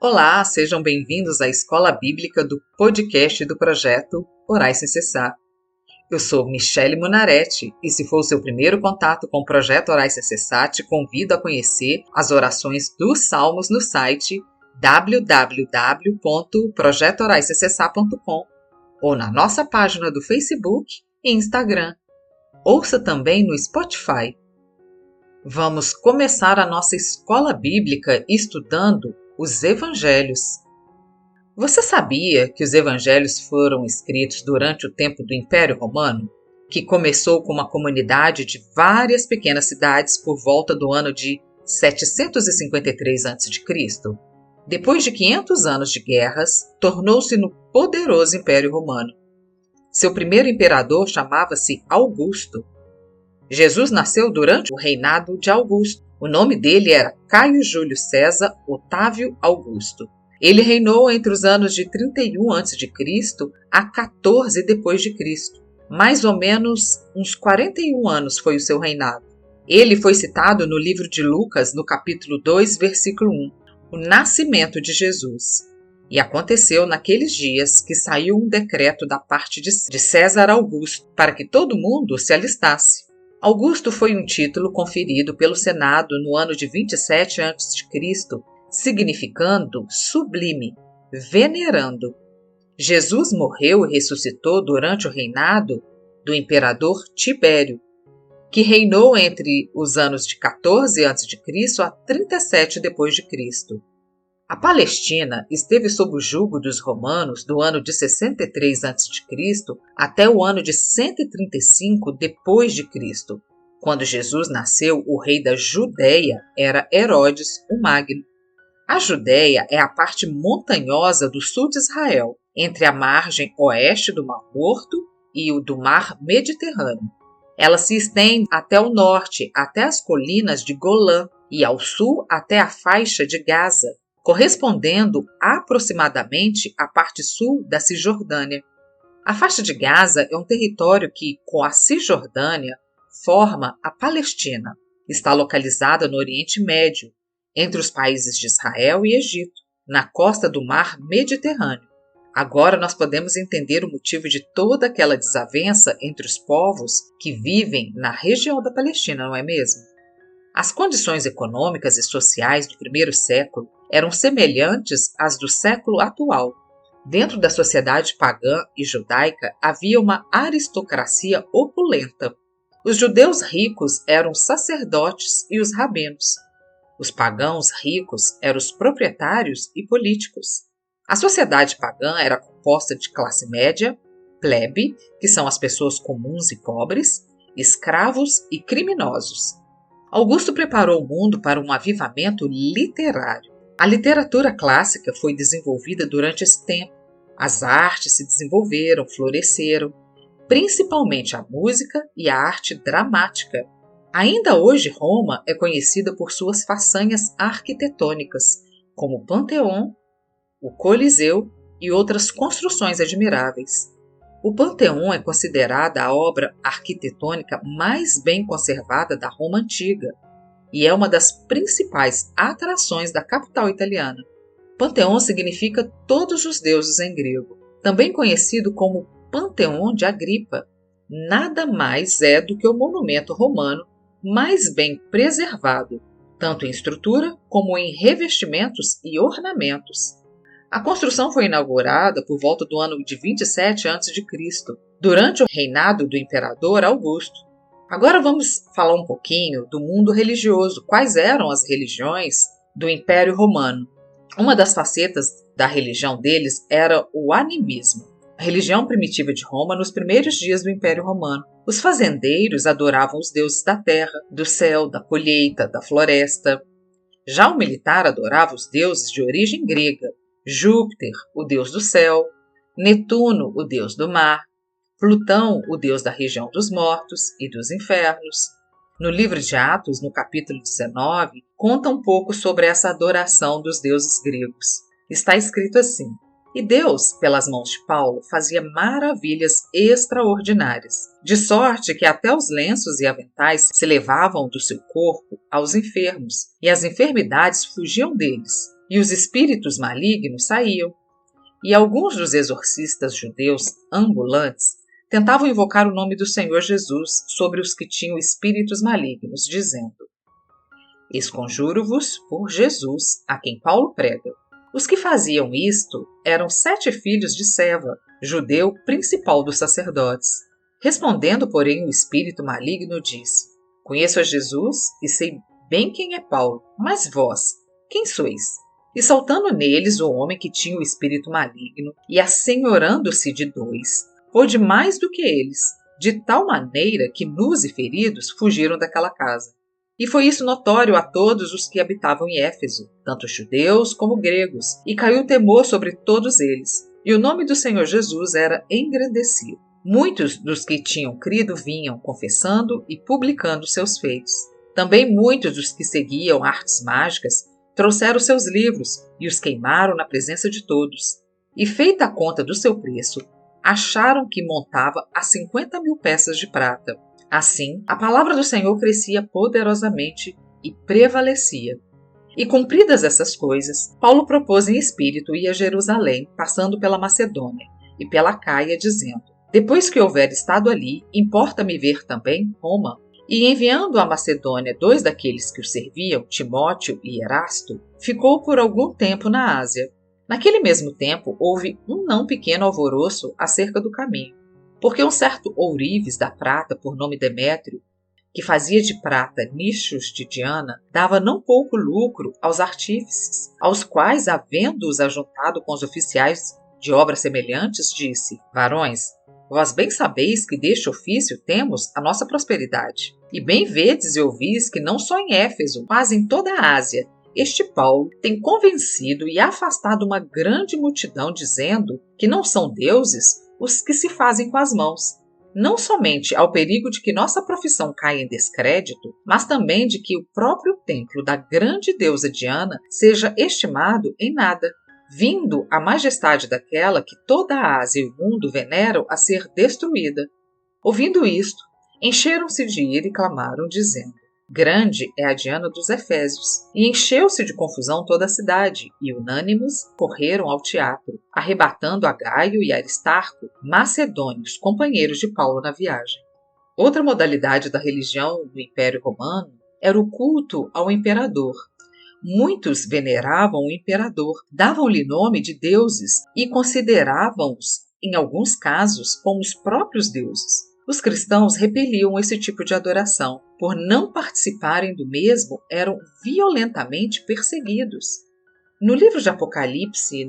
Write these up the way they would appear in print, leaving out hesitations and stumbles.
Olá, sejam bem-vindos à Escola Bíblica do podcast do projeto Orai Sem Cessar. Eu sou Michele Munaretti e se for o seu primeiro contato com o projeto Orai Sem Cessar, te convido a conhecer as orações dos Salmos no site www.projetoraissemcessar.com ou na nossa página do Facebook e Instagram. Ouça também no Spotify. Vamos começar a nossa Escola Bíblica estudando os Evangelhos. Você sabia que os Evangelhos foram escritos durante o tempo do Império Romano, que começou com uma comunidade de várias pequenas cidades por volta do ano de 753 a.C.? Depois de 500 anos de guerras, tornou-se no poderoso Império Romano. Seu primeiro imperador chamava-se Augusto. Jesus nasceu durante o reinado de Augusto. O nome dele era Caio Júlio César Otávio Augusto. Ele reinou entre os anos de 31 a.C. a 14 d.C. Mais ou menos uns 41 anos foi o seu reinado. Ele foi citado no livro de Lucas, no capítulo 2, versículo 1, o nascimento de Jesus. E aconteceu naqueles dias que saiu um decreto da parte de César Augusto para que todo mundo se alistasse. Augusto foi um título conferido pelo Senado no ano de 27 a.C., significando sublime, venerando. Jesus morreu e ressuscitou durante o reinado do imperador Tibério, que reinou entre os anos de 14 a.C. a 37 d.C. A Palestina esteve sob o jugo dos romanos do ano de 63 a.C. até o ano de 135 d.C. Quando Jesus nasceu, o rei da Judéia era Herodes o Magno. A Judéia é a parte montanhosa do sul de Israel, entre a margem oeste do Mar Morto e o do Mar Mediterrâneo. Ela se estende até o norte, até as colinas de Golã, e ao sul até a faixa de Gaza, correspondendo aproximadamente à parte sul da Cisjordânia. A faixa de Gaza é um território que, com a Cisjordânia, forma a Palestina. Está localizada no Oriente Médio, entre os países de Israel e Egito, na costa do Mar Mediterrâneo. Agora nós podemos entender o motivo de toda aquela desavença entre os povos que vivem na região da Palestina, não é mesmo? As condições econômicas e sociais do primeiro século eram semelhantes às do século atual. Dentro da sociedade pagã e judaica havia uma aristocracia opulenta. Os judeus ricos eram os sacerdotes e os rabinos. Os pagãos ricos eram os proprietários e políticos. A sociedade pagã era composta de classe média, plebe, que são as pessoas comuns e pobres, escravos e criminosos. Augusto preparou o mundo para um avivamento literário. A literatura clássica foi desenvolvida durante esse tempo. As artes se desenvolveram, floresceram, principalmente a música e a arte dramática. Ainda hoje, Roma é conhecida por suas façanhas arquitetônicas, como o Panteão, o Coliseu e outras construções admiráveis. O Panteão é considerada a obra arquitetônica mais bem conservada da Roma antiga e é uma das principais atrações da capital italiana. Panteão significa todos os deuses em grego, também conhecido como Panteão de Agripa. Nada mais é do que o monumento romano mais bem preservado, tanto em estrutura como em revestimentos e ornamentos. A construção foi inaugurada por volta do ano de 27 a.C., durante o reinado do imperador Augusto. Agora vamos falar um pouquinho do mundo religioso. Quais eram as religiões do Império Romano? Uma das facetas da religião deles era o animismo. A religião primitiva de Roma nos primeiros dias do Império Romano. Os fazendeiros adoravam os deuses da terra, do céu, da colheita, da floresta. Já o militar adorava os deuses de origem grega, Júpiter, o deus do céu, Netuno, o deus do mar, Plutão, o deus da região dos mortos e dos infernos. No livro de Atos, no capítulo 19, conta um pouco sobre essa adoração dos deuses gregos. Está escrito assim: E Deus, pelas mãos de Paulo, fazia maravilhas extraordinárias, de sorte que até os lenços e aventais se levavam do seu corpo aos enfermos, e as enfermidades fugiam deles. e os espíritos malignos saíam. E alguns dos exorcistas judeus ambulantes tentavam invocar o nome do Senhor Jesus sobre os que tinham espíritos malignos, dizendo: Esconjuro-vos por Jesus, a quem Paulo prega. Os que faziam isto eram 7 filhos de Seva, judeu principal dos sacerdotes. Respondendo, porém, o espírito maligno disse: Conheço a Jesus e sei bem quem é Paulo, mas vós, quem sois? E saltando neles o homem que tinha o espírito maligno, e assenhorando-se de 2, pôde mais do que eles, de tal maneira que nus e feridos fugiram daquela casa. E foi isso notório a todos os que habitavam em Éfeso, tanto judeus como gregos, e caiu temor sobre todos eles. E o nome do Senhor Jesus era engrandecido. Muitos dos que tinham crido vinham confessando e publicando seus feitos. Também muitos dos que seguiam artes mágicas trouxeram seus livros e os queimaram na presença de todos. E feita a conta do seu preço, acharam que montava a 50.000 peças de prata. Assim, a palavra do Senhor crescia poderosamente e prevalecia. E cumpridas essas coisas, Paulo propôs em espírito ir a Jerusalém, passando pela Macedônia e pela Caia, dizendo: Depois que houver estado ali, importa-me ver também Roma. E enviando à Macedônia 2 daqueles que o serviam, Timóteo e Erasto, ficou por algum tempo na Ásia. Naquele mesmo tempo, houve um não pequeno alvoroço acerca do caminho, porque um certo ourives da prata, por nome Demétrio, que fazia de prata nichos de Diana, dava não pouco lucro aos artífices, aos quais, havendo-os ajuntado com os oficiais de obras semelhantes, disse: Varões, vós bem sabeis que deste ofício temos a nossa prosperidade. E bem vedes e ouvis que não só em Éfeso, mas em toda a Ásia, este Paulo tem convencido e afastado uma grande multidão, dizendo que não são deuses os que se fazem com as mãos. Não somente ao perigo de que nossa profissão caia em descrédito, mas também de que o próprio templo da grande deusa Diana seja estimado em nada, vindo a majestade daquela que toda a Ásia e o mundo veneram a ser destruída. Ouvindo isto, encheram-se de ira e clamaram, dizendo: Grande é a Diana dos Efésios. E encheu-se de confusão toda a cidade, e unânimes correram ao teatro, arrebatando a Gaio e Aristarco, macedônios, companheiros de Paulo na viagem. Outra modalidade da religião do Império Romano era o culto ao imperador. Muitos veneravam o imperador, davam-lhe nome de deuses e consideravam-os, em alguns casos, como os próprios deuses. Os cristãos repeliam esse tipo de adoração. Por não participarem do mesmo, eram violentamente perseguidos. No livro de Apocalipse,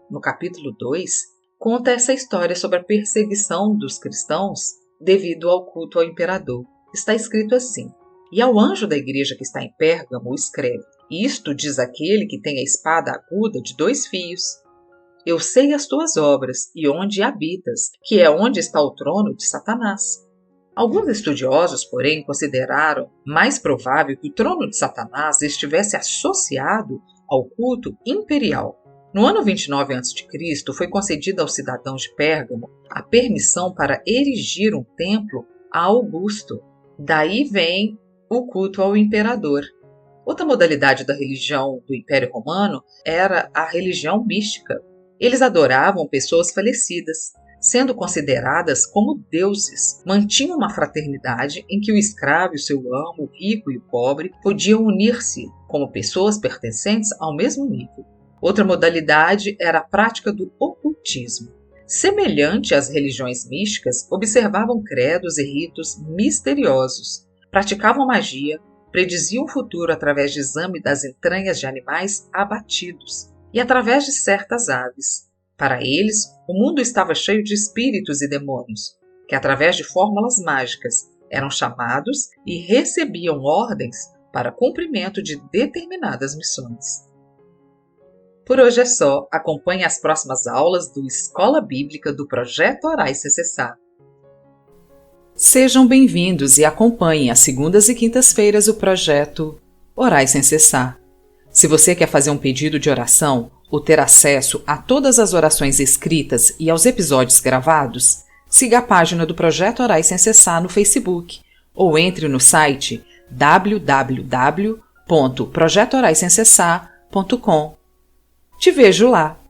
no capítulo 2, conta essa história sobre a perseguição dos cristãos devido ao culto ao imperador. Está escrito assim: E ao anjo da igreja que está em Pérgamo escreve: Isto diz aquele que tem a espada aguda de 2 fios. Eu sei as tuas obras e onde habitas, que é onde está o trono de Satanás. Alguns estudiosos, porém, consideraram mais provável que o trono de Satanás estivesse associado ao culto imperial. No ano 29 a.C., foi concedida aos cidadãos de Pérgamo a permissão para erigir um templo a Augusto. Daí vem o culto ao imperador. Outra modalidade da religião do Império Romano era a religião mística. Eles adoravam pessoas falecidas, sendo consideradas como deuses. Mantinham uma fraternidade em que o escravo e o seu amo, o rico e o pobre, podiam unir-se como pessoas pertencentes ao mesmo nível. Outra modalidade era a prática do ocultismo. Semelhante às religiões místicas, observavam credos e ritos misteriosos, praticavam magia, prediziam o futuro através de exame das entranhas de animais abatidos e através de certas aves. Para eles, o mundo estava cheio de espíritos e demônios, que através de fórmulas mágicas eram chamados e recebiam ordens para cumprimento de determinadas missões. Por hoje é só. Acompanhe as próximas aulas do Escola Bíblica do Projeto Orais Sem Cessar. Sejam bem-vindos e acompanhem às segundas e quintas-feiras o projeto Orais Sem Cessar. Se você quer fazer um pedido de oração ou ter acesso a todas as orações escritas e aos episódios gravados, siga a página do Projeto Orais Sem Cessar no Facebook ou entre no site www.projetoraissemcessar.com. Te vejo lá!